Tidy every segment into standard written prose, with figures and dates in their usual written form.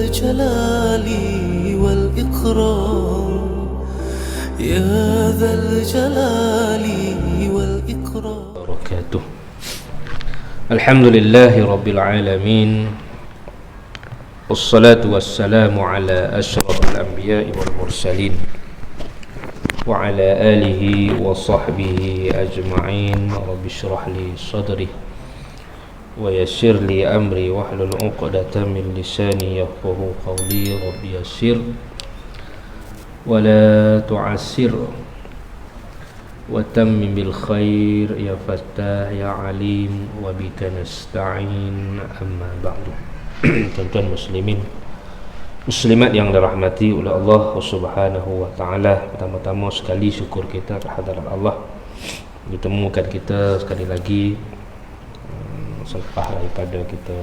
الجلال والإكرام يا ذا الجلال والإكرام وبركاته. الحمد لله رب العالمين، والصلاة والسلام على أشرف الأنبياء والمرسلين وعلى آله وصحبه أجمعين. رب اشرح لي صدري ويسر لي أمري واحلل عقدة من لساني يفقهوا قولي. رب يسر ولا تعسر وتمم بالخير يا فتاح يا عليم وبك نستعين. أما بعد. Tuan-tuan muslimin muslimat yang dirahmati oleh Allah Subhanahu wa taala, pertama-tama sekali syukur kita kehadirat Allah ditemukan kita sekali lagi selepas daripada kita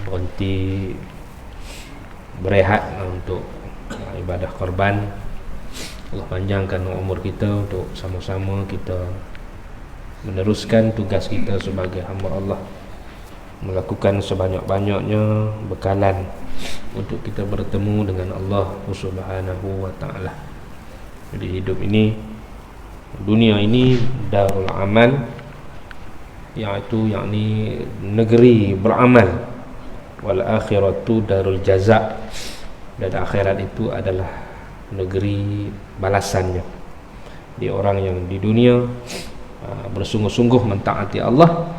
berhenti berehat untuk ibadah korban. Allah panjangkan umur kita untuk sama-sama kita meneruskan tugas kita sebagai hamba Allah, melakukan sebanyak-banyaknya bekalan untuk kita bertemu dengan Allah Subhanahu wa taala. Jadi hidup ini, dunia ini darul amal, iaitu yakni negeri beramal, wal akhiratu darul jaza, dan akhirat itu adalah negeri balasannya. Di orang yang di dunia bersungguh-sungguh mentaati Allah,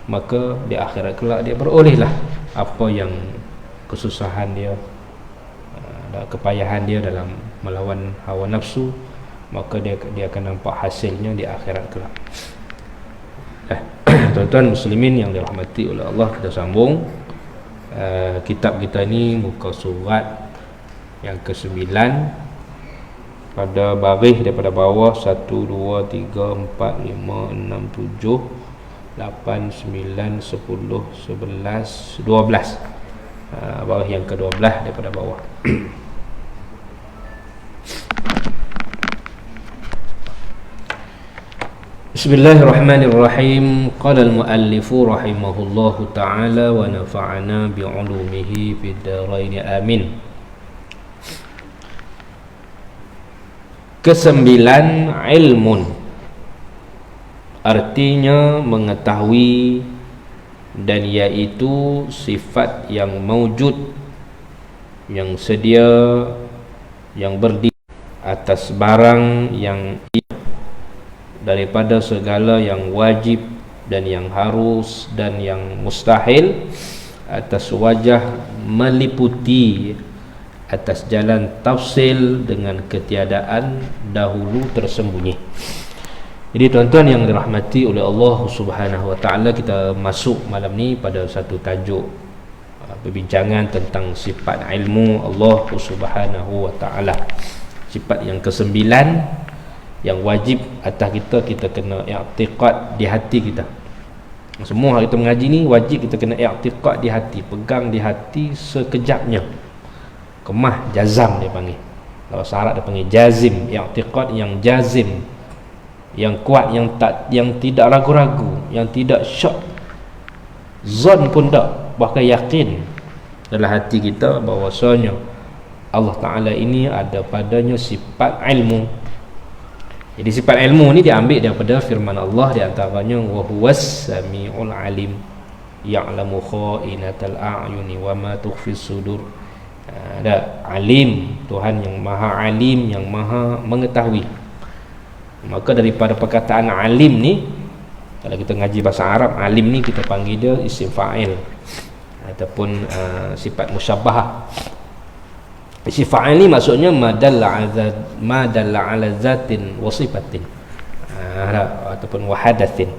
maka di akhirat kelak dia berolehlah apa yang kesusahan dia dan kepayahan dia dalam melawan hawa nafsu, maka dia akan nampak hasilnya di akhirat kelak. Tuan-tuan muslimin yang dirahmati oleh Allah, kita sambung kitab kita ini, muka surat yang ke-9 pada baris daripada bawah 1, 2, 3, 4, 5, 6, 7, 8, 9, 10, 11, 12. Baris yang ke-12 daripada bawah. Bismillahirrahmanirrahim. Qala al-muallifu rahimahullahu ta'ala wa nafa'ana bi'ulumihi fid dharain amin. Kesembilan, ilmun, artinya mengetahui, dan iaitu sifat yang maujud, yang sedia, yang berdiri atas barang yang daripada segala yang wajib dan yang harus dan yang mustahil, atas wajah meliputi, atas jalan tafsil dengan ketiadaan dahulu tersembunyi. Jadi tuan-tuan yang dirahmati oleh Allah Subhanahu wa taala, kita masuk malam ni pada satu tajuk perbincangan tentang sifat ilmu Allah Subhanahu wa taala. Sifat yang ke-9 yang wajib atas kita, kita kena i'tiqad di hati kita. Semua hari kita mengaji ni wajib kita kena i'tiqad di hati, pegang di hati sekejapnya. Kemah jazam dia panggil. Kalau syarat dia panggil jazim, i'tiqad yang jazim, yang kuat, yang tidak ragu-ragu, yang tidak syak, zon pun tak, bahkan yakin dalam hati kita bahawasanya Allah Ta'ala ini ada padanya sifat ilmu. Jadi sifat ilmu ni diambil daripada firman Allah, di antaranya wa huwas samiul alim ya'lamu kha'inatal a'yuni wa ma tukhfis sudur. Ada alim, Tuhan yang maha alim, yang maha mengetahui. Maka daripada perkataan alim ni, kalau kita ngaji bahasa Arab, alim ni kita panggil dia isim fa'il ataupun sifat musyabbahah. Isim fa'il ni maksudnya madalla ala zatin wa sifatin, ataupun wahadathin,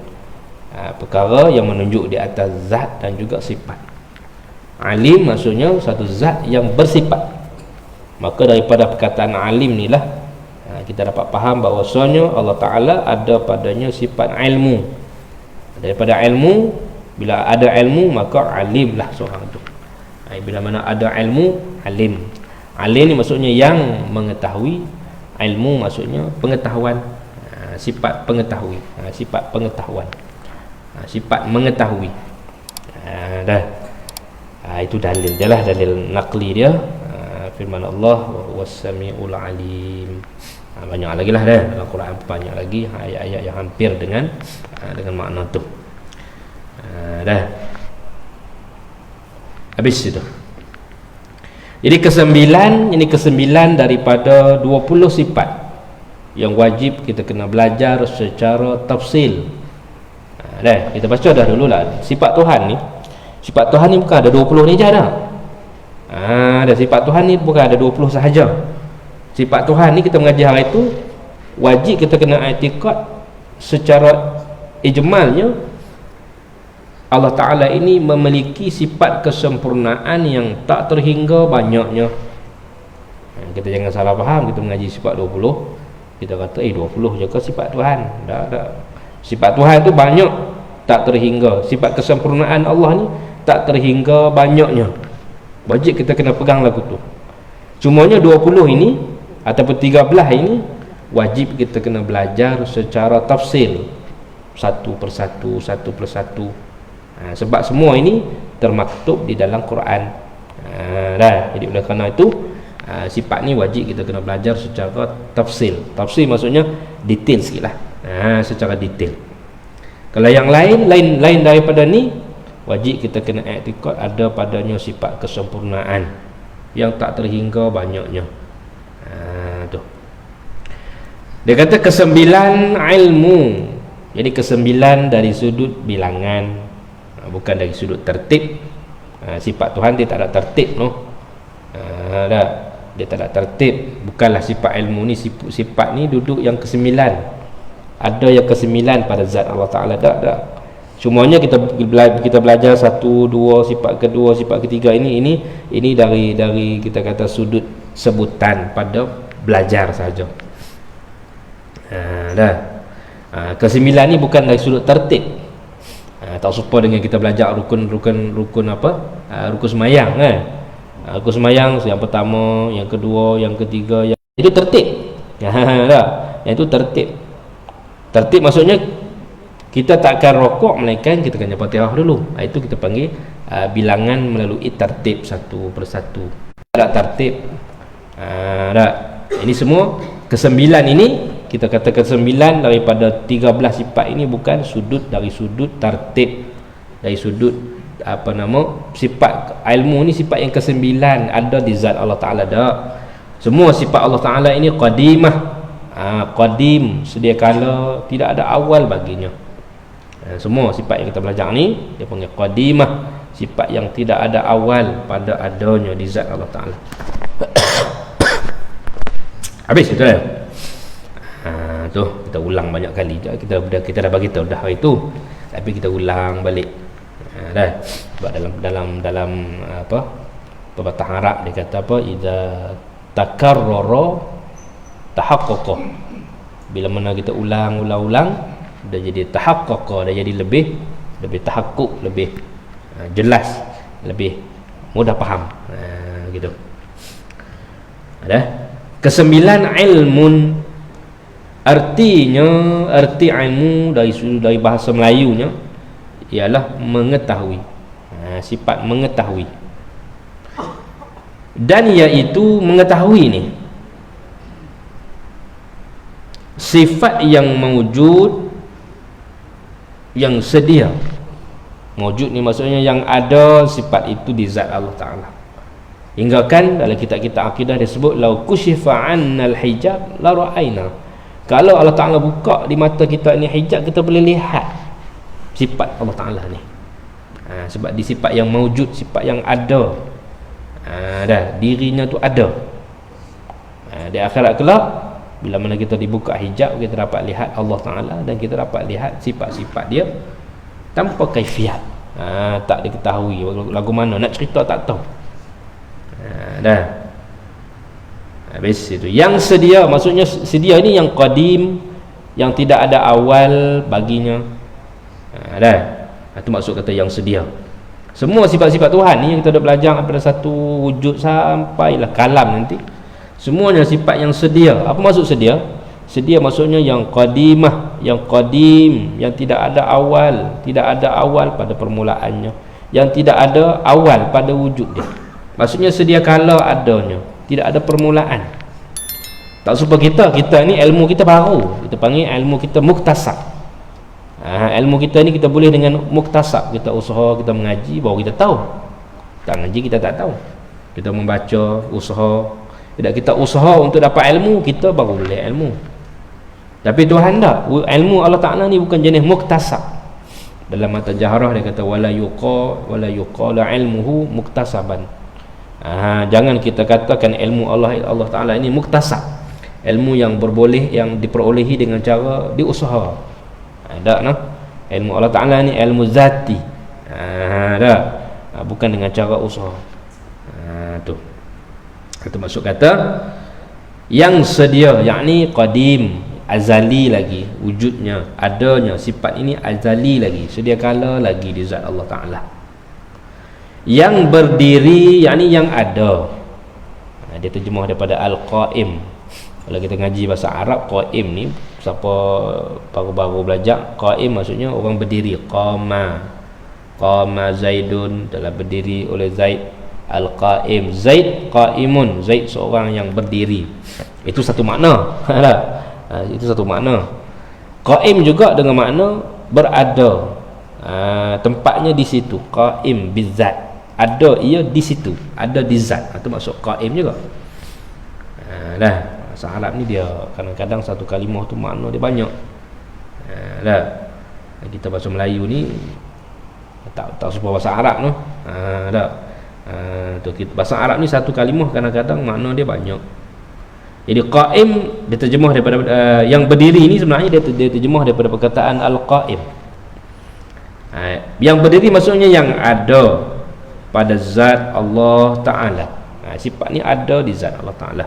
perkara yang menunjuk di atas zat dan juga sifat. Alim maksudnya satu zat yang bersifat. Maka daripada perkataan alim ni lah kita dapat faham bahawasanya Allah Ta'ala ada padanya sifat ilmu. Daripada ilmu, bila ada ilmu maka alim lah seorang tu. Bila mana ada ilmu, alim. Alim ni maksudnya yang mengetahui, ilmu maksudnya pengetahuan, sifat pengetahui, sifat pengetahuan, sifat mengetahui. Dah. Itu dalil dia lah, dalil naqli dia. Firman Allah was-sami'ul alim. Banyak lagi lah dah dalam Quran, banyak lagi ayat-ayat yang hampir dengan makna tu. Dah habis itu. Jadi kesembilan daripada 20 sifat yang wajib kita kena belajar secara tafsil. Dah kita baca dah dululah sifat Tuhan ni. Sifat Tuhan ni bukan ada 20 ni je dah. Ada sifat Tuhan ni bukan ada 20 sahaja. Sifat Tuhan ni kita mengaji hari itu wajib kita kena i'tiqad secara ijmalnya Allah Ta'ala ini memiliki sifat kesempurnaan yang tak terhingga banyaknya. Kita jangan salah faham, kita mengaji sifat 20 kita kata 20 je ke sifat Tuhan. Tak. Sifat Tuhan tu banyak, tak terhingga. Sifat kesempurnaan Allah ni tak terhingga banyaknya. Wajib kita kena pegang lagu tu. Cumanya 20 ini ataupun 13 ini wajib kita kena belajar secara tafsil, satu persatu. Sebab semua ini termaktub di dalam Quran. Dah. Jadi oleh kerana itu sifat ni wajib kita kena belajar secara tafsil. Tafsil maksudnya detail sikit lah. Secara detail. Kalau yang lain daripada ni, wajib kita kena i'tiqad ada padanya sifat kesempurnaan yang tak terhingga banyaknya. Tu. Dia kata kesembilan ilmu. Jadi kesembilan dari sudut bilangan, bukan dari sudut tertib. Sifat Tuhan dia tak ada tertib, no. Dia tak ada tertib. Bukanlah sifat ilmu ni, sifat ni duduk yang kesembilan. Ada yang kesembilan pada zat Allah Ta'ala. Tak. Cumanya kita belajar satu, dua, sifat kedua, sifat ketiga ini dari kita kata sudut sebutan pada belajar saja. Kesembilan ni bukan dari sudut tertib. Tak serupa dengan kita belajar rukun apa? Rukun semayang kan. Rukun semayang yang pertama, yang kedua, yang ketiga, yang itu tertib. Yang itu tertib. Tertib maksudnya kita tak akan rokok melainkan kita akan Fatihah dulu. Itu kita panggil bilangan melalui tertib satu persatu. Ada tertib. Ini semua kesembilan ini kita kata kesembilan daripada 13 sifat ini bukan dari sudut tertib, dari sudut sifat ilmu ni sifat yang kesembilan ada di zat Allah Ta'ala. Semua sifat Allah Ta'ala ini qadimah. Qadim, sedia kala, tidak ada awal baginya. Semua sifat yang kita belajar ni dia panggil qadimah, sifat yang tidak ada awal pada adanya di zat Allah Ta'ala. Habis itu dah. Tu kita ulang banyak kali. Kita dah bagi tahu dah hari tu, tapi kita ulang balik. Dah. Sebab dalam pepatah Arab dia kata apa? Idza takarrara tahaqqaqa. Bila mana kita ulang dah jadi tahaqqaqa, dah jadi lebih tahakkuk, lebih jelas, lebih mudah faham. Gitu. Ada kesembilan ilmun, arti ilmu dari bahasa Melayunya ialah mengetahui. Sifat mengetahui. Dan iaitu mengetahui ni sifat yang mewujud, yang sedia. Mewujud ni maksudnya yang ada sifat itu di zat Allah Ta'ala. Hingga kan dalam kitab-kitab akidah disebut lau kushifa 'annal hijab la ra'aina. Kalau Allah Ta'ala buka di mata kita ni hijab, kita boleh lihat sifat Allah Ta'ala ni. Sebab di sifat yang mewujud, sifat yang ada. Dirinya tu ada. Di akhirat kelak bila mana kita dibuka hijab, kita dapat lihat Allah Ta'ala dan kita dapat lihat sifat-sifat dia tanpa kaifiat. Tak diketahui lagu mana nak cerita, tak tahu. Habis itu. Yang sedia, maksudnya sedia ini yang qadim, yang tidak ada awal baginya. Itu maksud kata yang sedia. Semua sifat-sifat Tuhan ni yang kita dah belajar daripada satu wujud sampailah kalam nanti, semuanya sifat yang sedia. Apa maksud sedia? Sedia maksudnya yang qadimah, yang qadim, yang tidak ada awal pada permulaannya, yang tidak ada awal pada wujud dia. Maksudnya sedia kala adanya, tidak ada permulaan. Tak serupa kita ni ilmu kita baru, kita panggil ilmu kita muktasab. Ilmu kita ni kita boleh dengan muktasab, kita usaha, kita mengaji baru kita tahu. Tak ngaji kita tak tahu. Kita membaca, usaha. Tidak kita usaha untuk dapat ilmu, kita baru boleh ilmu. Tapi Tuhan tak, ilmu Allah Ta'ala ni bukan jenis muktasab. Dalam mata jahrah dia kata wala yuqala ilmuhu muktasaban. Jangan kita katakan ilmu Allah Ta'ala ini muktasab, ilmu yang berboleh, yang diperolehi dengan cara diusaha. Tak nah, ilmu Allah Ta'ala ni ilmu zati. Bukan dengan cara usaha. Tu itu maksud kata yang sedia, yakni qadim, azali lagi wujudnya, adanya sifat ini azali lagi, sedia kala lagi di zat Allah Ta'ala. Yang berdiri, yakni yang ada. Dia terjemah daripada al-qaim. Kalau kita ngaji bahasa Arab, qaim ni, siapa baru-baru belajar, qaim maksudnya orang berdiri. Qama Zaidun, telah berdiri oleh Zaid. Al-qaim, Zaid qaimun, Zaid seorang yang berdiri. Itu satu makna. Itu satu makna. Qaim juga dengan makna berada, tempatnya di situ. Qaim bizat, ada ia di situ, ada di zat. Itu maksud qaim juga. Bahasa Arab ni dia kadang-kadang satu kalimah tu makna dia banyak. Kita bahasa Melayu ni tak serupa bahasa Arab tu. Bahasa Arab ni satu kalimah kadang-kadang makna dia banyak. Jadi qaim dia terjemah daripada yang berdiri ni sebenarnya dia terjemah daripada perkataan al-qaim. Yang berdiri maksudnya yang ada pada zat Allah Ta'ala. Sifat ni ada di zat Allah Ta'ala.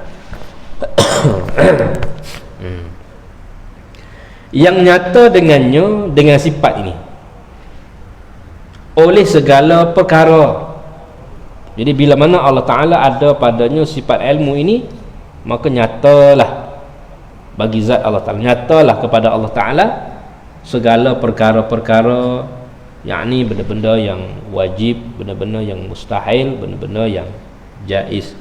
Yang nyata dengannya, dengan sifat ini, oleh segala perkara. Jadi bila mana Allah Ta'ala ada padanya sifat ilmu ini, maka nyatalah bagi zat Allah Ta'ala, nyatalah kepada Allah Ta'ala segala perkara-perkara, yakni benda-benda yang wajib, benda-benda yang mustahil, benda-benda yang jaiz.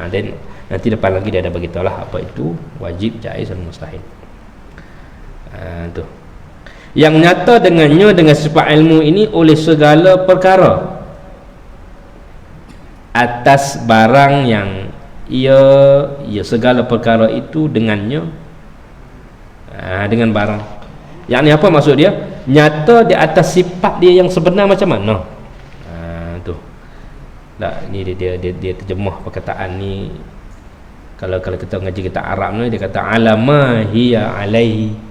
Dan nanti depan lagi dia ada beritahulah apa itu wajib, jaiz dan mustahil. Tu yang nyata dengannya, dengan sifat ilmu ini, oleh segala perkara, atas barang yang ia segala perkara itu dengannya, dengan barang. Yang ni apa maksud dia? Nyata di atas sifat dia yang sebenar macam mana? Tu. Ni dia terjemah perkataan ni. Kalau kita ngaji kita Arab ni, dia kata alama hiya alaihi.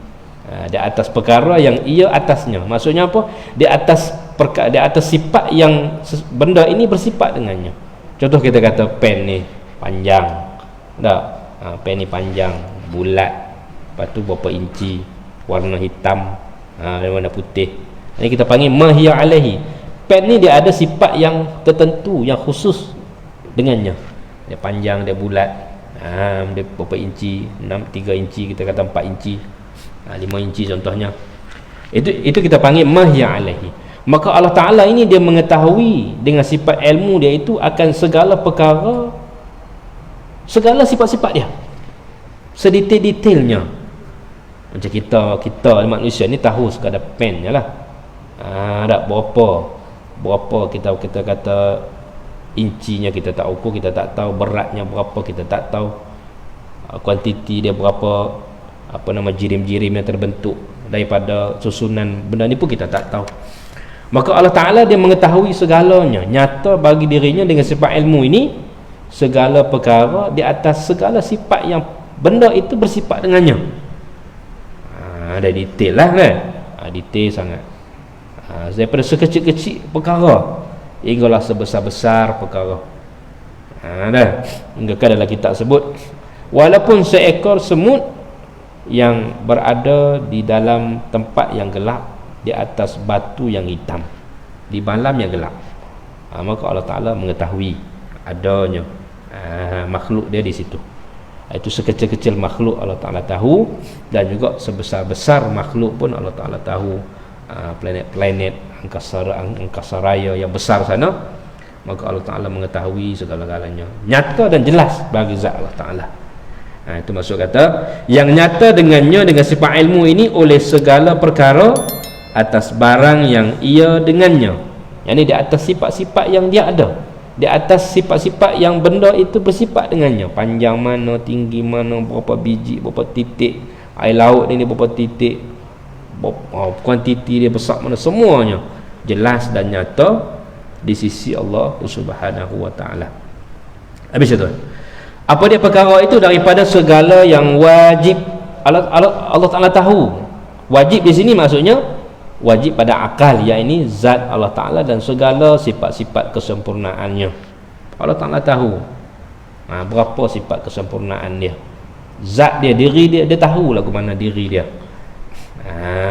Di atas perkara yang ia atasnya. Maksudnya apa? Di atas sifat yang benda ini bersifat dengannya. Contoh kita kata pen ni panjang, pen ni panjang, bulat, lepas tu berapa inci, warna hitam, dan warna putih. Ini kita panggil mahya alaihi. Pen ni dia ada sifat yang tertentu, yang khusus dengannya. Dia panjang, dia bulat, dia berapa inci, 3 inci, kita kata 4 inci, 5 inci contohnya. Itu kita panggil mahya alaihi. Maka Allah Ta'ala ini dia mengetahui dengan sifat ilmu dia itu akan segala perkara, segala sifat-sifat dia, sedetail-detailnya. Macam kita manusia ni tahu sekadar pen je lah. Tak berapa kita kata incinya kita tak ukur, kita tak tahu beratnya berapa, kita tak tahu kuantiti dia berapa, jirim-jirim yang terbentuk daripada susunan benda ni pun kita tak tahu. Maka Allah Ta'ala dia mengetahui segalanya, nyata bagi dirinya dengan sifat ilmu ini, segala perkara di atas segala sifat yang benda itu bersifat dengannya. Ada detail lah kan, detail sangat. Daripada sekecil-kecil perkara hinggalah sebesar-besar perkara. Hingga dalam kitab sebut, walaupun seekor semut yang berada di dalam tempat yang gelap, di atas batu yang hitam, di malam yang gelap, maka Allah Ta'ala mengetahui adanya makhluk dia di situ. Itu sekecil-kecil makhluk Allah Ta'ala tahu, dan juga sebesar-besar makhluk pun Allah Ta'ala tahu. planet-planet angkasa raya yang besar sana, maka Allah Ta'ala mengetahui segala-galanya, nyata dan jelas bagi zat Allah Ta'ala. Itu maksud kata yang nyata dengannya, dengan sifat ilmu ini, oleh segala perkara atas barang yang ia dengannya, yakni di atas sifat-sifat yang dia ada, di atas sifat-sifat yang benda itu bersifat dengannya, panjang mana, tinggi mana, berapa biji, berapa titik, air laut ini berapa titik, kuantiti dia besar mana, semuanya jelas dan nyata di sisi Allah Subhanahu wa Ta'ala. Habis itu, apa dia perkara itu? Daripada segala yang wajib Allah Ta'ala tahu. Wajib di sini maksudnya wajib pada akal, yakni zat Allah Ta'ala dan segala sifat-sifat kesempurnaannya. Allah Ta'ala tahu berapa sifat kesempurnaan dia, zat dia, diri dia, dia tahu lagu mana diri dia.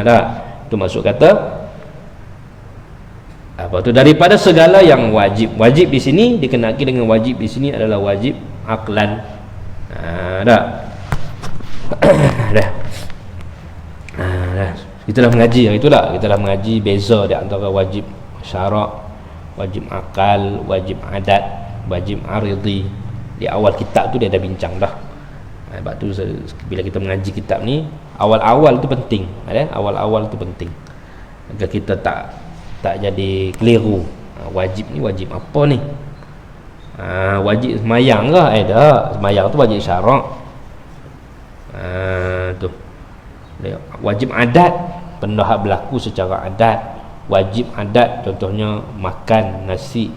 Dah, itu maksud kata apa tu, daripada segala yang wajib. Wajib di sini dikenaki dengan wajib di sini adalah wajib aklan. Dah. Dah. Dah. Kita dah mengaji yang itulah, kita dah mengaji beza di antara wajib syarak, wajib akal, wajib adat, wajib aridi. Di awal kitab tu dia dah bincang dah. Sebab tu bila kita mengaji kitab ni, awal-awal tu penting, awal-awal tu penting agar kita tak jadi keliru. Wajib ni wajib apa ni? Wajib semayang ke? Dah, semayang tu wajib syarak. Tu wajib adat, benda hak berlaku secara adat. Wajib adat contohnya makan nasi,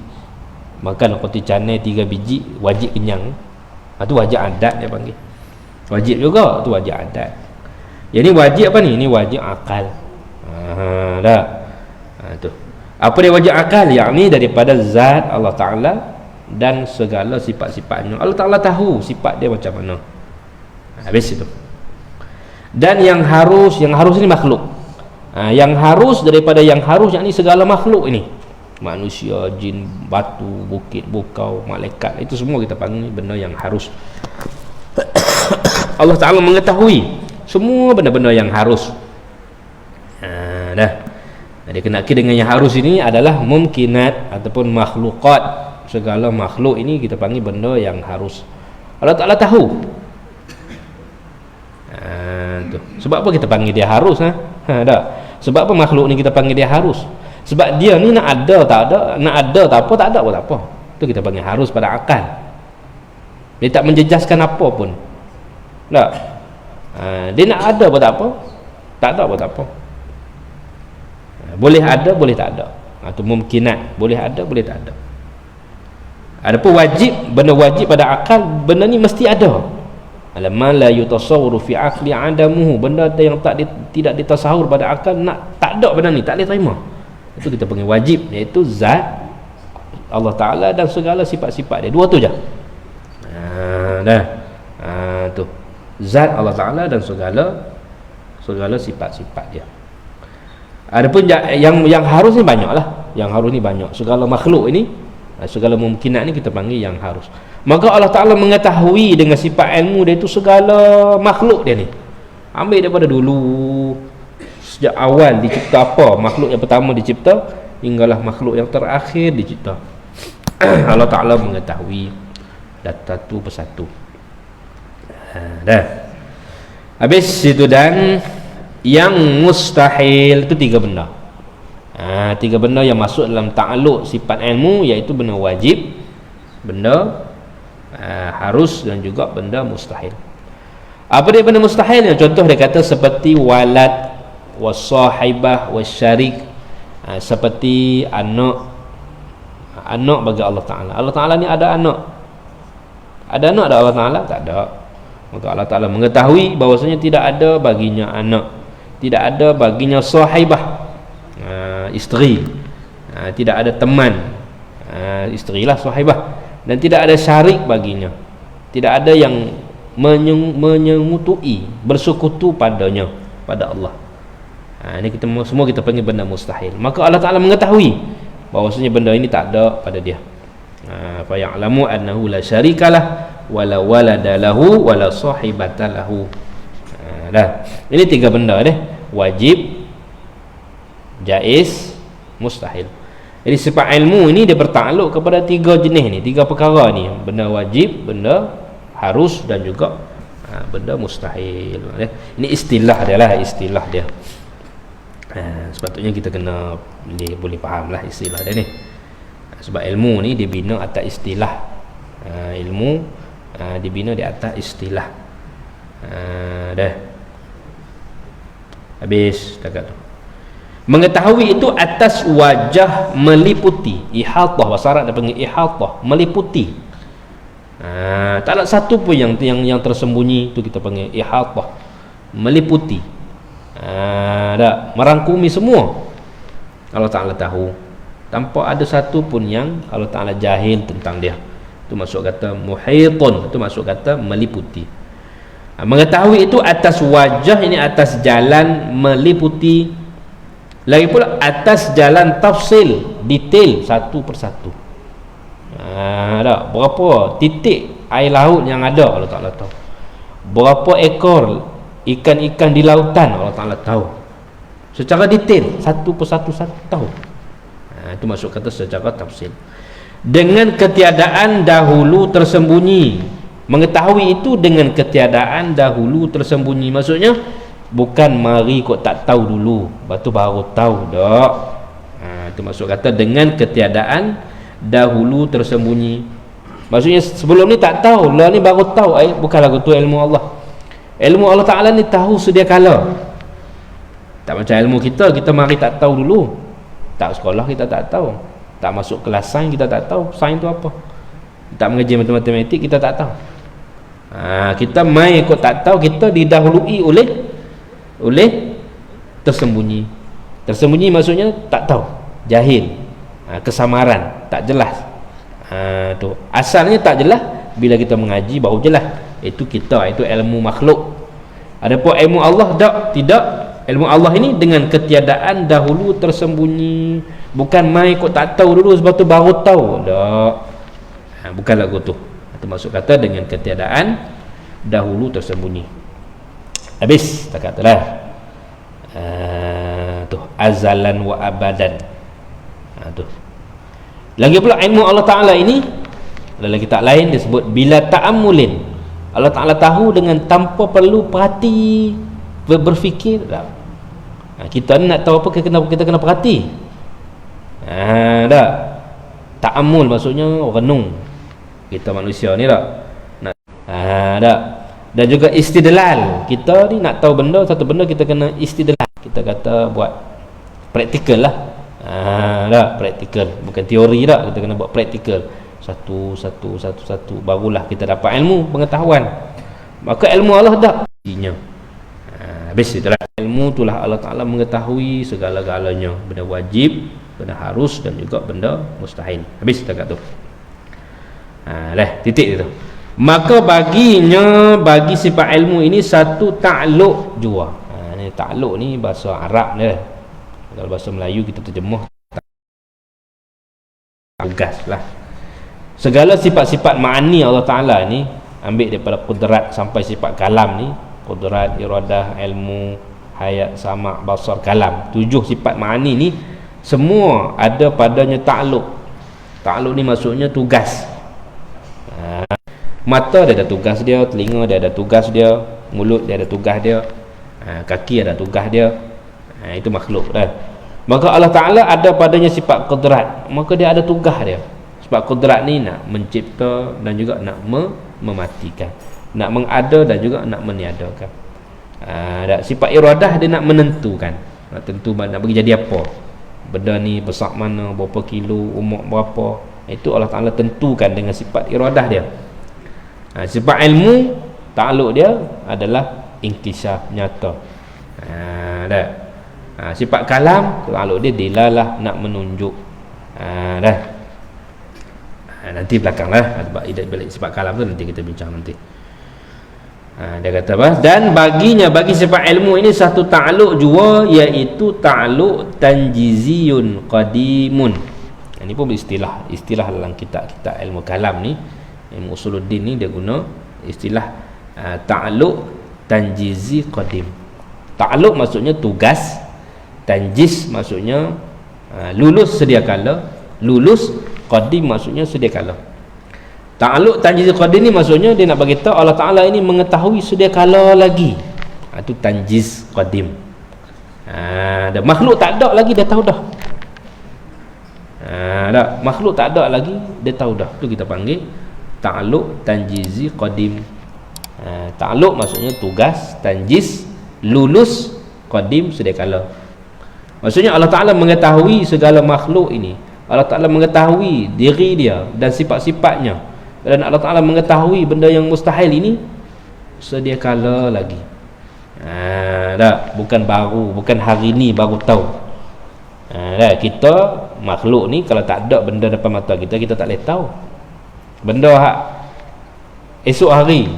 makan roti canai 3 biji, wajib kenyang. Tu wajib adat dia panggil. Wajib juga tu wajib adat. Jadi wajib apa ni? Ini wajib akal. Dah. Tu. Apa dia wajib akal? Yakni daripada zat Allah Ta'ala dan segala sifat-sifatnya. Allah Ta'ala tahu sifat dia macam mana. Habis itu. Dan yang harus ini makhluk. Yang harus daripada yang harus, yakni segala makhluk ini, manusia, jin, batu, bukit, bukau, malaikat, itu semua kita panggil benda yang harus. Allah Ta'ala mengetahui semua benda-benda yang harus. Dah. Jadi kenaki dengan yang harus ini adalah mumkinat ataupun makhlukat. Segala makhluk ini kita panggil benda yang harus. Allah Ta'ala tahu. Tu. Sebab apa kita panggil dia harus? Dah. Sebab apa makhluk ni kita panggil dia harus? Sebab dia ni nak ada tak ada, nak ada tak apa, tak ada pun tak apa. Tu kita panggil harus pada akal. Dia tak menjejaskan apa pun. Tak. Dia nak ada pun tak apa, tak ada pun tak apa. Boleh ada, boleh tak ada. Itu mumkinat, boleh ada, boleh tak ada. Adapun wajib, benda wajib pada akal, benda ni mesti ada. Alamma la yutasawwaru fi aqli adamuhu, benda yang tidak ditasawur pada akal, nak tak ada benda ni, tak boleh terima. Itu kita panggil wajib, iaitu zat Allah Ta'ala dan segala sifat-sifat dia. Dua tu je. Dah. Tu. Zat Allah Ta'ala dan segala sifat-sifat dia. Adapun yang harus ni banyaklah. Yang harus ni banyak. Segala makhluk ini, segala mungkinat ni kita panggil yang harus. Maka Allah Ta'ala mengetahui dengan sifat ilmu dia itu segala makhluk dia ni. Ambil daripada dulu, sejak awal dicipta apa, makhluk yang pertama dicipta hinggalah makhluk yang terakhir dicipta. Allah Ta'ala mengetahui satu persatu. Dah. Habis itu. Dan yang mustahil itu 3 benda. 3 benda yang masuk dalam ta'alluq sifat ilmu, iaitu benda wajib, benda harus dan juga benda mustahil. Apa dia benda mustahil? Yang contoh dia kata seperti walad, wasahibah, wasyarik, seperti anak bagi Allah Ta'ala. Allah Ta'ala ni ada anak. Ada anak tak Allah Ta'ala? Tak ada. Maka Allah Ta'ala mengetahui bahawasanya tidak ada baginya anak, tidak ada baginya sahibah, isteri, tidak ada teman, isterilah sahibah, dan tidak ada syarik baginya, tidak ada yang menyengutui, bersekutu padanya, pada Allah. Ini kita semua kita panggil benda mustahil. Maka Allah Ta'ala mengetahui bahawasanya benda ini tak ada pada dia. Fa ya'lamu annahu la syarikalah wala walada lahu wala sahibata lahu. Dah. Ini 3 benda deh. Wajib, jaiz, mustahil. Jadi sifat ilmu ini dia bertakluk kepada 3 jenis ni, 3 perkara ni, benda wajib, benda harus dan juga benda mustahil. Ini istilah dia lah, istilah dia. Sepatutnya kita kena boleh faham lah istilah dia ni. Sebab ilmu ni dibina atas istilah. Ilmu dibina di atas istilah. Dah habis dekat tu. Mengetahui itu atas wajah meliputi, ihatah, bahasa Arab dia panggil ihatah, meliputi. Tak ada satu pun yang tersembunyi, tu kita panggil ihatah, meliputi. Dah merangkumi semua. Allah Ta'ala tahu, tanpa ada satu pun yang Allah Ta'ala jahil tentang dia. Itu masuk kata muhitun, itu masuk kata meliputi. Mengetahui itu atas wajah, ini atas jalan meliputi. Lagi pula atas jalan tafsil, detail satu persatu. Berapa titik air laut yang ada, Allah Ta'ala tahu. Berapa ekor ikan-ikan di lautan, Allah Ta'ala tahu secara detail, satu persatu tahu. Itu masuk kata secara tafsil. Dengan ketiadaan dahulu tersembunyi. Mengetahui itu dengan ketiadaan dahulu tersembunyi. Maksudnya bukan mari kok tak tahu dulu, lepas tu baru tahu dak. Itu masuk kata dengan ketiadaan dahulu tersembunyi. Maksudnya sebelum ni tak tahu, lah ni baru tahu. Bukan lagu tu ilmu Allah. Ilmu Allah Ta'ala ni tahu sedia kala. Tak macam ilmu kita mari tak tahu dulu. Tak sekolah kita tak tahu, tak masuk kelas sains kita tak tahu sains tu apa, tak mengaji matematik kita tak tahu. Kita mai kok tak tahu, kita didahului oleh tersembunyi. Tersembunyi maksudnya tak tahu, jahil, kesamaran, tak jelas. Tu asalnya tak jelas, bila kita mengaji baru jelas. Itu kita, itu ilmu makhluk. Adapun ilmu Allah tidak. Ilmu Allah ini dengan ketiadaan dahulu tersembunyi. Bukan mai kok tak tahu dulu sebab tu baru tahu. Tak. Bukan lagu tu. Itu maksud kata dengan ketiadaan dahulu tersembunyi. Habis tak katalah. Tu azalan wa abadan. Tu. Lagi pula ilmu Allah Ta'ala ini lagi tak lain disebut bila ta'ammulin. Allah Ta'ala tahu dengan tanpa perlu perhati, berfikir. Kita ni nak tahu apa, kita kena perhati. Dah ta'ammul maksudnya renung. Kita manusia ni dah nak, dah. Dan juga istidlal. Kita ni nak tahu benda, satu benda kita kena istidlal. Kita kata buat praktikal lah. Dah praktikal, bukan teori dah. Kita kena buat praktikal. Satu barulah kita dapat ilmu, pengetahuan. Maka ilmu Allah dah inya. Habis itulah ilmu, itulah Allah Ta'ala mengetahui segala-galanya, benda wajib, benda harus dan juga benda mustahil. Habis dekat tu. Titik itu. Maka bagi sifat ilmu ini satu ta'alluq jua. Ni ta'alluq ni bahasa Arab dia. Kalau bahasa Melayu kita terjemah tugas lah. Segala sifat-sifat ma'ani Allah Ta'ala ni, ambil daripada qudrat sampai sifat kalam ni, qudrat, iradah, ilmu, hayat, sama', basar, kalam. 7 sifat ma'ani ni semua ada padanya ta'alluq. Ta'alluq ni maksudnya tugas. Mata dia ada tugas dia, telinga dia ada tugas dia, mulut dia ada tugas dia, kaki ada tugas dia. Itu makhluk dah. Maka Allah Ta'ala ada padanya sifat qudrat, maka dia ada tugas dia. Sebab qudrat ni nak mencipta dan juga nak mematikan, nak mengada dan juga nak meniadakan. Sifat iradah dia nak menentukan, nak tentu nak bagi jadi apa, benda ni besar mana, berapa kilo, umur berapa. Itu Allah Ta'ala tentukan dengan sifat iradah dia. Sifat ilmu, ta'alluq dia adalah inkishaf, nyata. Sifat kalam, ta'alluq dia dilalah, nak menunjuk. Nanti belakang lah sifat kalam tu nanti kita bincang nanti. Dia kata apa? Dan bagi sifat ilmu ini satu ta'alluq jua, iaitu ta'alluq tanjiziyun qadimun. Ini pun istilah dalam kitab ilmu kalam ni, ilmu usuluddin ni, dia guna istilah ta'alluq tanjizi qadim. Ta'alluq maksudnya tugas, Tanjis maksudnya lulus sedia kala, lulus qadim maksudnya sedia kala. Ta'alluq tanjiz qadim ni maksudnya dia nak bagi tahu Allah Taala ini mengetahui sedia kala lagi. Itu tanjiz qadim. Dah makhluk tak ada lagi dia tahu dah. Dah makhluk tak ada lagi dia tahu dah. Tu kita panggil ta'alluq tanjizi qadim. Ta'alluq maksudnya tugas, tanjiz lulus, qadim sedia kala. Maksudnya Allah Ta'ala mengetahui segala makhluk ini. Allah Ta'ala mengetahui diri dia dan sifat-sifatnya, dan Allah Ta'ala mengetahui benda yang mustahil ini sedia kala lagi. Dah, bukan baru, bukan hari ni baru tahu. Dah, kita makhluk ni kalau tak ada benda depan mata kita, kita tak boleh tahu benda hak esok hari.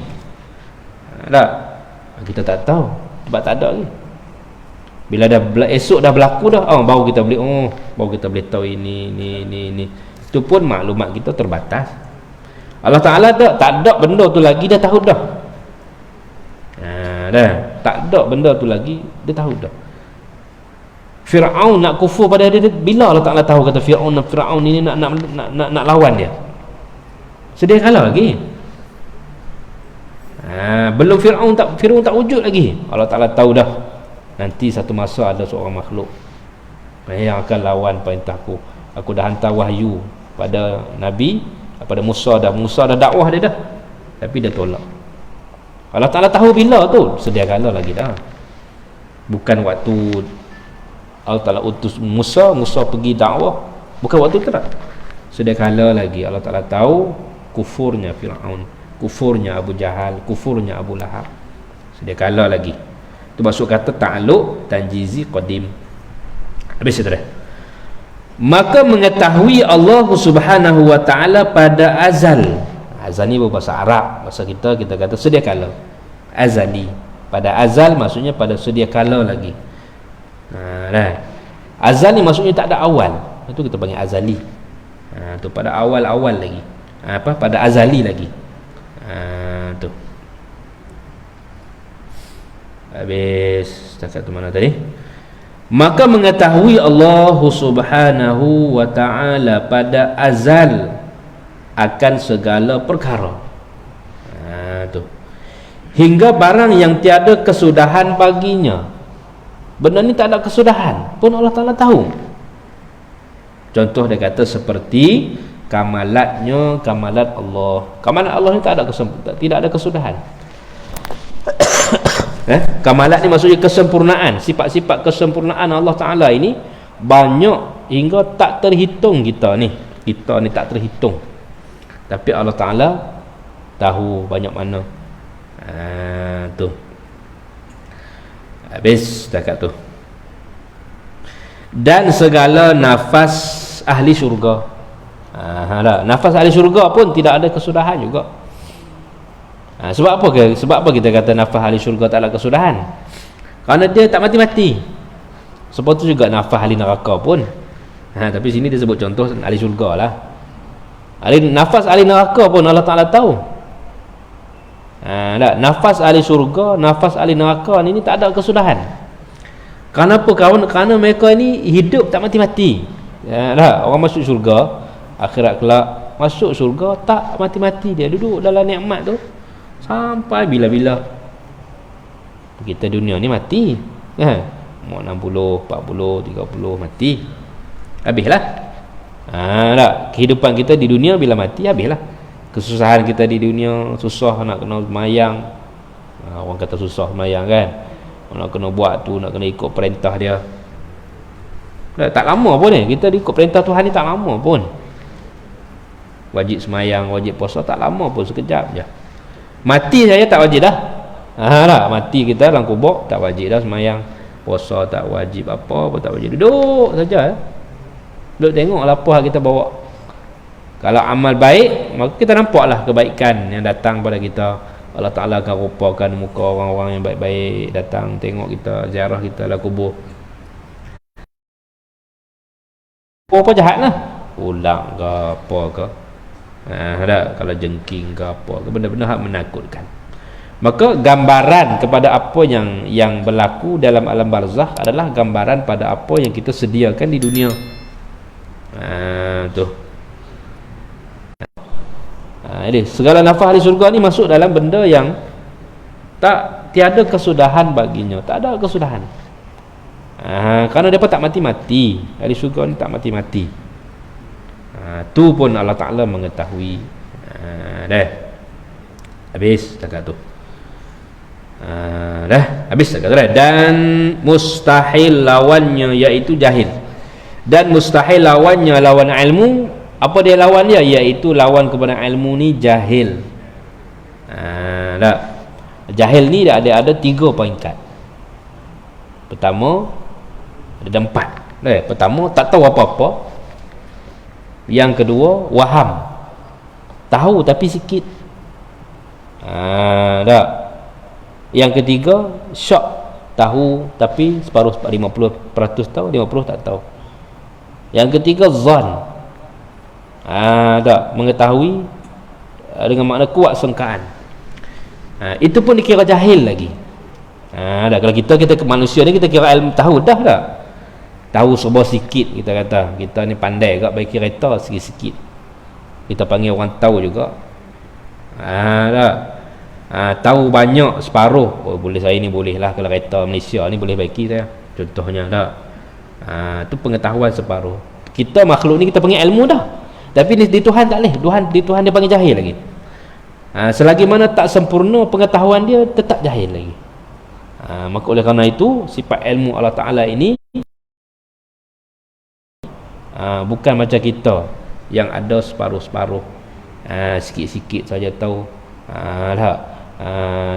Dah, kita tak tahu sebab tak ada lagi. Bila dah esok dah berlaku dah, baru kita boleh tahu ini. Itu pun maklumat kita terbatas. Allah Ta'ala tak ada benda tu lagi, dia tahu dah. Dah, tak ada benda tu lagi, dia tahu dah. Fir'aun nak kufur pada dia, bila Allah Ta'ala tahu kata Fir'aun ini nak lawan dia? Sedia kala lagi. Belum Fir'aun tak wujud lagi, Allah Ta'ala tahu dah. Nanti satu masa ada seorang makhluk yang akan lawan perintahku. Aku dah hantar wahyu pada Nabi, pada Musa dah dakwah dia dah, tapi dia tolak. Allah Ta'ala tahu bila tu, sedia kala lagi dah. Bukan waktu Allah Ta'ala utus Musa pergi dakwah, bukan waktu tu tak, sedia kala lagi. Allah Ta'ala tahu kufurnya Fir'aun, kufurnya Abu Jahal, kufurnya Abu Lahab, sedia kala lagi. Itu maksud kata ta'alluq tanjizi qadim. Habis itu dah. Maka mengetahui Allah Subhanahu wa taala pada azal. Azal ni berbahasa Arab, bahasa kita kata sedia kala. Azali. Pada azal maksudnya pada sedia kala lagi. Dah. Azal ni maksudnya tak ada awal. Itu kita panggil azali. Tu pada awal-awal lagi. Pada azali lagi. Tu. Habis setakat tu mana tadi? Maka mengetahui Allah Subhanahu wa ta'ala pada azal akan segala perkara. Tu. Hingga barang yang tiada kesudahan baginya. Benda ni tak ada kesudahan pun Allah Ta'ala tahu. Contoh dia kata seperti kamalat Allah. Kamalat Allah ni tidak ada kesudahan. Kamalat ni maksudnya kesempurnaan. Sifat-sifat kesempurnaan Allah Ta'ala ini banyak hingga tak terhitung. Kita ni tak terhitung, tapi Allah Ta'ala tahu banyak mana. Tu habis setakat tu. Dan segala nafas ahli syurga, nafas ahli syurga pun tidak ada kesudahan juga. Sebab apa kita kata nafas ahli syurga tak ada kesudahan? Kerana dia tak mati-mati. Seperti juga nafas ahli neraka pun. Tapi sini dia sebut contoh ahli syurga lah. Nafas ahli neraka pun Allah Ta'ala tahu. Nafas ahli syurga, nafas ahli neraka ni tak ada kesudahan. Kenapa? Kerana mereka ni hidup tak mati-mati. Orang masuk syurga, akhirat kelak masuk syurga tak mati-mati, dia duduk dalam nikmat tu sampai bila-bila. Kita dunia ni mati, umur 60, 40, 30 mati, habislah. Kehidupan kita di dunia bila mati habislah. Kesusahan kita di dunia, susah nak kena semayang, orang kata susah semayang kan, nak kena buat tu, nak kena ikut perintah dia. Tak lama pun kita ikut perintah Tuhan ni, tak lama pun. Wajib semayang, wajib puasa tak lama pun, sekejap je. Mati saya tak wajib dah. Mati kita dalam kubur tak wajib dah semayang, puasa tak wajib, apa pun tak wajib, duduk saja. Duduk tengoklah apa kita bawa. Kalau amal baik, maka kita nampaklah kebaikan yang datang pada kita. Allah Ta'ala akan rupakan muka orang-orang yang baik-baik datang tengok kita, ziarah kita lah kubur. Apa jahat lah, ulang ke apa ke, kalau jengking ke apa ke, benda-benda yang menakutkan. Maka gambaran kepada apa yang berlaku dalam alam barzakh adalah gambaran pada apa yang kita sediakan di dunia. Tu. Jadi segala nafas di surga ni masuk dalam benda yang tiada kesudahan baginya, tak ada kesudahan. Kerana depa tak mati-mati. Ahli syurga ni tak mati-mati. Tu pun Allah Ta'ala mengetahui. Dah habis cakap tu. Dah habis cakap tu dah. Dan mustahil lawannya iaitu jahil. Dan mustahil lawannya lawan ilmu. Apa dia lawan dia? Iaitu lawan kepada ilmu ni jahil. Dah. Jahil ni ada 3 peringkat. Pertama ada 4. Pertama tak tahu apa-apa. Yang kedua waham, tahu tapi sikit. Tak. Yang ketiga syok, tahu tapi separuh, 50% tahu, 50% tak tahu. Yang ketiga zan, tak mengetahui dengan makna kuat sangkaan. Itu pun dikira jahil lagi. Dah, kalau kita ke manusia ni kita kira ilmu tahu dah tak? Tahu serba sikit, kita kata kita ni pandai agak baik kereta sikit-sikit. Kita panggil orang tahu juga. Tak. Tahu banyak separuh. Oh, boleh saya ni boleh lah, kalau kereta Malaysia ni boleh baiki saya. Contohnya tak. Tu pengetahuan separuh. Kita makhluk ni kita panggil ilmu dah. Tapi di Tuhan tak boleh. Tuhan dia panggil jahil lagi. Selagi mana tak sempurna pengetahuan dia, tetap jahil lagi. Maka oleh kerana itu sifat ilmu Allah Ta'ala ini bukan macam kita yang ada separuh-separuh, sikit-sikit saja tahu.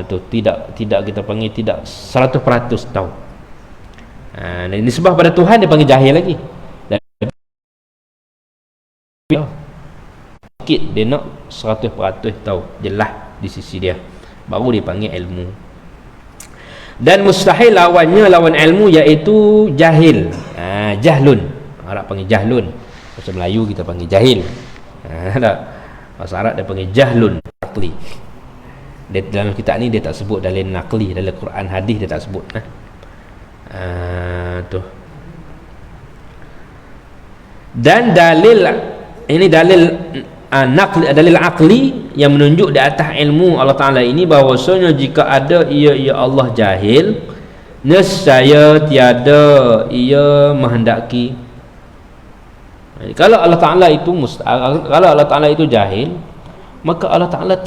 Tu tidak kita panggil tidak 100% tahu. Ini sebab pada Tuhan dia panggil jahil lagi. Sikit dia nak 100% tahu, jelas di sisi dia, baru dia panggil ilmu. Dan mustahil lawannya, lawan ilmu, iaitu jahil. Jahlun, Arab panggil jahlun. Bahasa Melayu kita panggil jahil. Tak. Bahasa Arab dia panggil jahlun naqli. Dia dalam kitab ni dia tak sebut dalil naqli, dalam Quran hadis dia tak sebut. Tu. Dan dalil ini dalil naqli, dalil aqli yang menunjuk di atas ilmu Allah Ta'ala ini, bahawasanya jika ada ia Allah jahil, nescaya tiada ia menghendaki. Kalau Allah Ta'ala itu kalau Allah Ta'ala itu jahil, maka Allah Ta'ala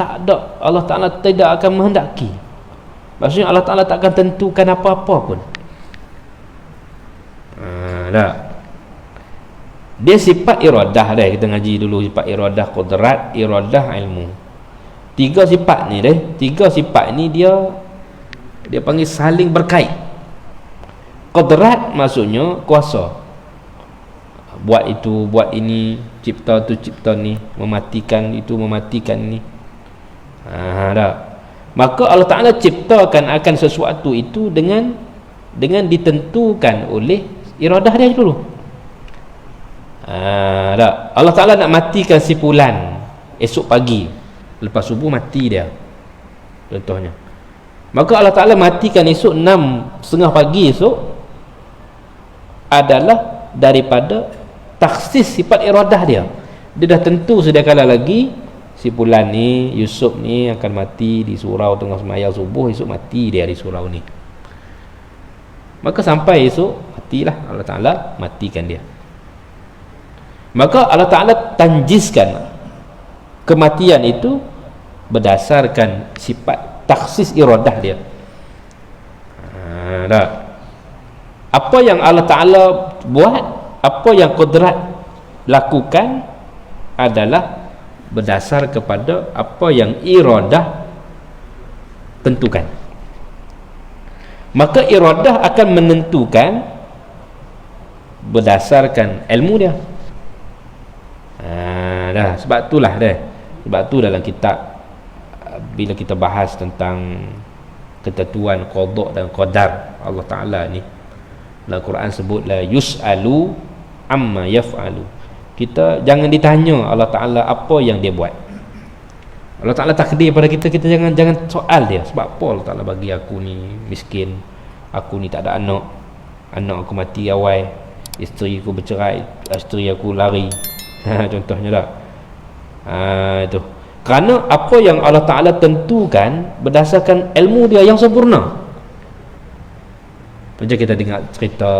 Allah Ta'ala tidak akan menghendaki. Maksudnya Allah Ta'ala tak akan tentukan apa-apa pun. Tak. Dia sifat iradah dah, kita ngaji dulu sifat iradah, qudrat, iradah, ilmu. 3 sifat ni dah. 3 sifat ni dia panggil saling berkait. Qudrat maksudnya kuasa. Buat itu, buat ini, cipta tu, cipta ni, mematikan itu, mematikan ni. Tak. Maka Allah Ta'ala ciptakan akan sesuatu itu dengan ditentukan oleh iradah dia dulu. Tak. Allah Ta'ala nak matikan si fulan esok pagi, lepas subuh mati dia, contohnya. Maka Allah Ta'ala matikan esok 6:30 pagi esok adalah daripada taksis sifat iradah dia. Dia dah tentu sedia kala lagi si fulan ni, Yusuf ni akan mati di surau tengah sembahyang subuh, esok mati dia di surau ni. Maka sampai esok matilah, Allah Ta'ala matikan dia. Maka Allah Ta'ala tanjiskan kematian itu berdasarkan sifat taksis iradah dia. Tak. Apa yang Allah Ta'ala buat, apa yang qudrat lakukan adalah berdasar kepada apa yang iradah tentukan. Maka iradah akan menentukan berdasarkan ilmu dia. Dah, sebab itulah dah. Sebab tu dalam kitab bila kita bahas tentang ketentuan qada dan qadar Allah Ta'ala ni, dalam Quran sebut la yus'alu amma yaf'alu. Kita jangan ditanya Allah Ta'ala apa yang dia buat. Allah Ta'ala takdir pada kita, kita jangan soal dia. Sebab apa Allah Ta'ala bagi aku ni miskin, aku ni tak ada anak, anak aku mati awal, isteri aku bercerai, isteri aku lari. Contohnya tak? Itu kerana apa yang Allah Ta'ala tentukan berdasarkan ilmu dia yang sempurna. Macam kita dengar cerita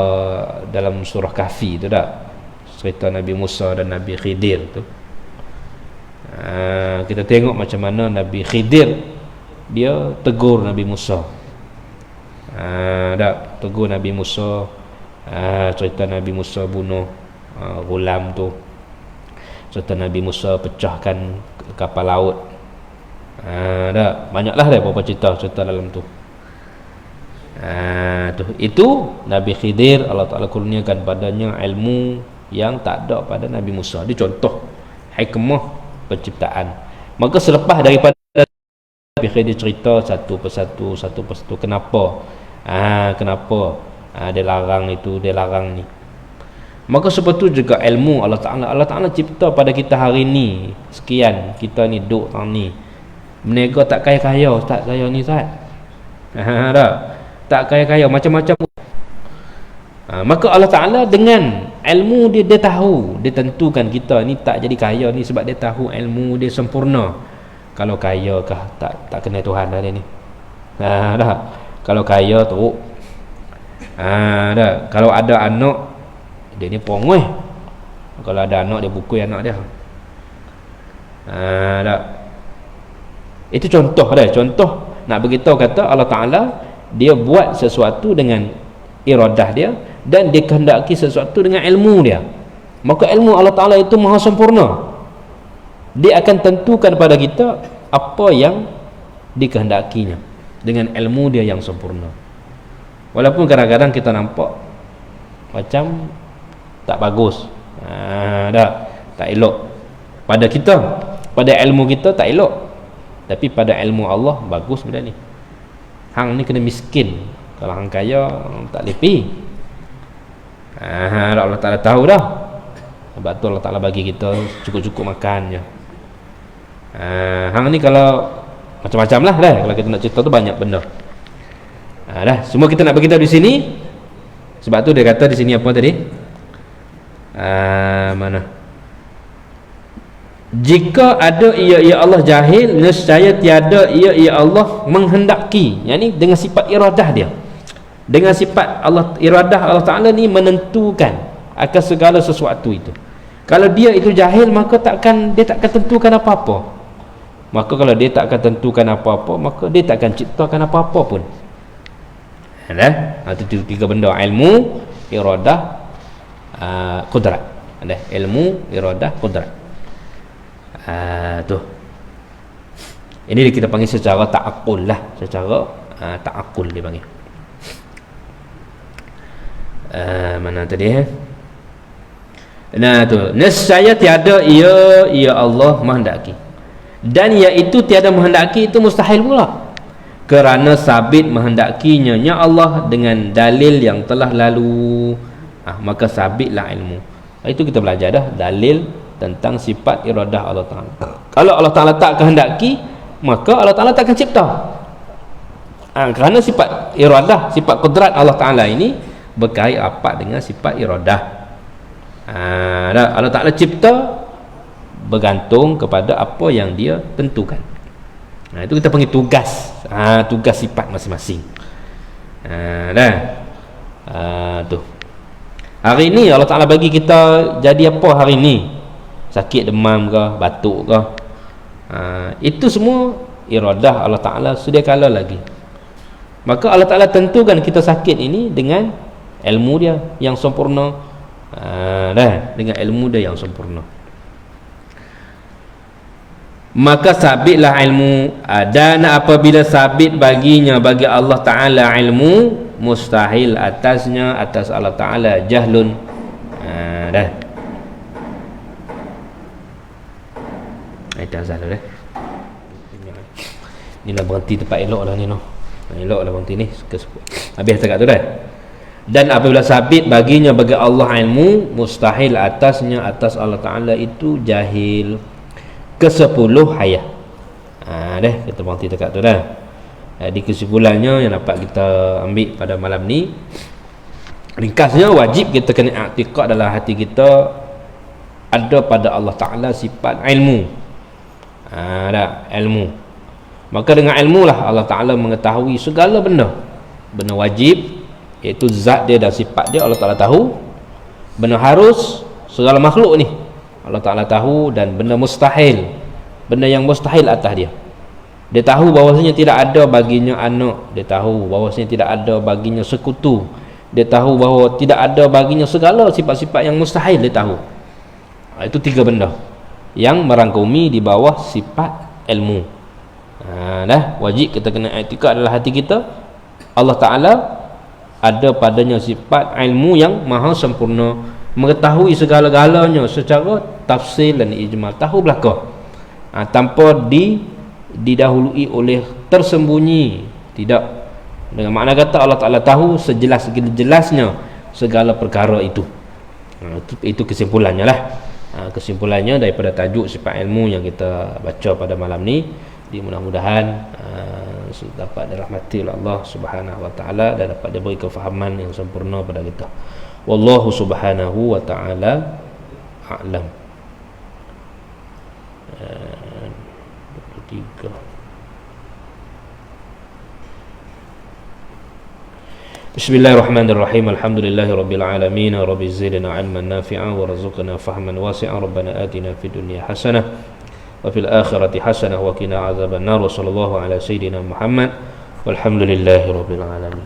dalam surah Kahfi tu tak, cerita Nabi Musa dan Nabi Khidir tu. Kita tengok macam mana Nabi Khidir dia tegur Nabi Musa. Tak, tegur Nabi Musa. Cerita Nabi Musa bunuh gulam tu, cerita Nabi Musa pecahkan kapal laut. Tak, banyaklah dia beberapa cerita dalam tu. Itu Nabi Khidir Allah Ta'ala kurniakan padanya ilmu yang tak ada pada Nabi Musa. Dia contoh hikmah penciptaan. Maka selepas daripada Nabi Khidir cerita satu persatu kenapa dia larang itu, dia larang ni. Maka seperti itu juga ilmu Allah Ta'ala cipta pada kita hari ni sekian, kita ni duduk tahun ni berniaga tak kaya-kaya Ustaz, saya ni Ustaz. Tak kaya-kaya, macam-macam. Maka Allah Ta'ala dengan ilmu dia, dia tahu, dia tentukan kita ni tak jadi kaya ni sebab dia tahu ilmu dia sempurna. Kalau kaya kah tak kenal Tuhan dah dia ni. Dah. Kalau kaya tu dah. Kalau ada anak dia ni pongoi. Kalau ada anak dia bukui anak dia. Dah. Itu contoh dah, contoh nak beritahu kata Allah Ta'ala dia buat sesuatu dengan iradah dia dan dia kehendaki sesuatu dengan ilmu dia. Maka ilmu Allah Ta'ala itu maha sempurna. Dia akan tentukan pada kita apa yang dikehendakinya dengan ilmu dia yang sempurna. Walaupun kadang-kadang kita nampak macam tak bagus, tak elok pada kita, pada ilmu kita tak elok, tapi pada ilmu Allah bagus benda ni. Hang ni kena miskin, kalau hang kaya tak lepi. Allah Ta'ala tahu dah. Sebab tu Allah Ta'ala bagi kita cukup-cukup makan je. Hang ni kalau macam-macam lah dah, kalau kita nak cerita tu banyak benda. Dah, semua kita nak beritahu di sini. Sebab tu dia kata di sini apa tadi? Mana? Jika ada ia Allah jahil, nescaya tiada ia Allah menghendaki. Yang ni dengan sifat iradah dia, dengan sifat Allah, iradah Allah Ta'ala ni menentukan akan segala sesuatu itu. Kalau dia itu jahil, maka dia takkan tentukan apa-apa. Maka kalau dia takkan tentukan apa-apa, maka dia takkan ciptakan apa-apa pun. Itu tiga benda: ilmu, iradah, qudrat. Ilmu, iradah, qudrat. Tu. Ini kita panggil secara ta'aqul lah, secara ta'aqul dia panggil. Mana tadi Nah tu, nescaya tiada ia Allah menghendaki, dan iaitu tiada menghendaki itu mustahil pula, kerana sabit menghendakinya nya Allah dengan dalil yang telah lalu. Maka sabitlah ilmu. Itu kita belajar dah dalil tentang sifat iradah Allah Ta'ala. Kalau Allah Ta'ala tak kehendaki, maka Allah Ta'ala takkan cipta. Kerana sifat iradah, sifat kudrat Allah Ta'ala ini berkait rapat dengan sifat iradah. Allah Ta'ala cipta bergantung kepada apa yang dia tentukan. Itu kita panggil tugas. Tugas sifat masing-masing. Tu. Hari ni Allah Ta'ala bagi kita jadi apa hari ni? Sakit demam ke, batuk ke, itu semua iradah Allah Ta'ala sedia kala lagi. Maka Allah Ta'ala tentukan kita sakit ini dengan ilmu dia yang sempurna. Dengan ilmu dia yang sempurna. Maka sabitlah ilmu, dan apabila sabit baginya, bagi Allah Ta'ala ilmu, mustahil atasnya, atas Allah Ta'ala jahlun. Dah azan dah. Ni nak berhenti tempat elok lah ni, elok lah berhenti ni. Habis cakap tu dah. Dan apabila sabit baginya, bagi Allah ilmu, mustahil atasnya, atas Allah Ta'ala itu jahil. Ke-10 ayat. Kita berhenti dekat tu dah. Di kesimpulannya yang dapat kita ambil pada malam ni, ringkasnya wajib kita kena i'tiqad dalam hati kita ada pada Allah Ta'ala sifat ilmu. Ada ilmu. Maka dengan ilmu lah Allah Ta'ala mengetahui segala benda. Benda wajib, iaitu zat dia dan sifat dia Allah Ta'ala tahu. Benda harus, segala makhluk ni Allah Ta'ala tahu. Dan benda mustahil, benda yang mustahil atas dia, dia tahu bahawasanya tidak ada baginya anak. Dia tahu bahawasanya tidak ada baginya sekutu. Dia tahu bahawa tidak ada baginya segala sifat-sifat yang mustahil. Dia tahu. Itu 3 benda yang merangkumi di bawah sifat ilmu. Dah wajib kita kena i'tiqad dalam hati kita Allah Ta'ala ada padanya sifat ilmu yang maha sempurna, mengetahui segala-galanya secara tafsil dan ijmal, tahu belaka, tanpa didahului oleh tersembunyi. Tidak. Dengan makna kata Allah Ta'ala tahu sejelas-jelasnya segala perkara itu. Itu kesimpulannya lah. Kesimpulannya daripada tajuk sifat ilmu yang kita baca pada malam ni, mudah-mudahan dapat dirahmati oleh Allah Subhanahu wa taala dan dapat diberi kefahaman yang sempurna pada kita. Wallahu subhanahu wa ta'ala a'lam. 23. Bismillahirrahmanirrahim. Alhamdulillahi rabbil alamin. Rabbi zidna 'ilman nafi'an warzuqna fahman wasi'an. Rabbana atina fid dunya hasanah wa fil akhirati hasanah wa qina 'adzabannar. Wa sallallahu ala sayidina Muhammad walhamdulillahi rabbil alamin.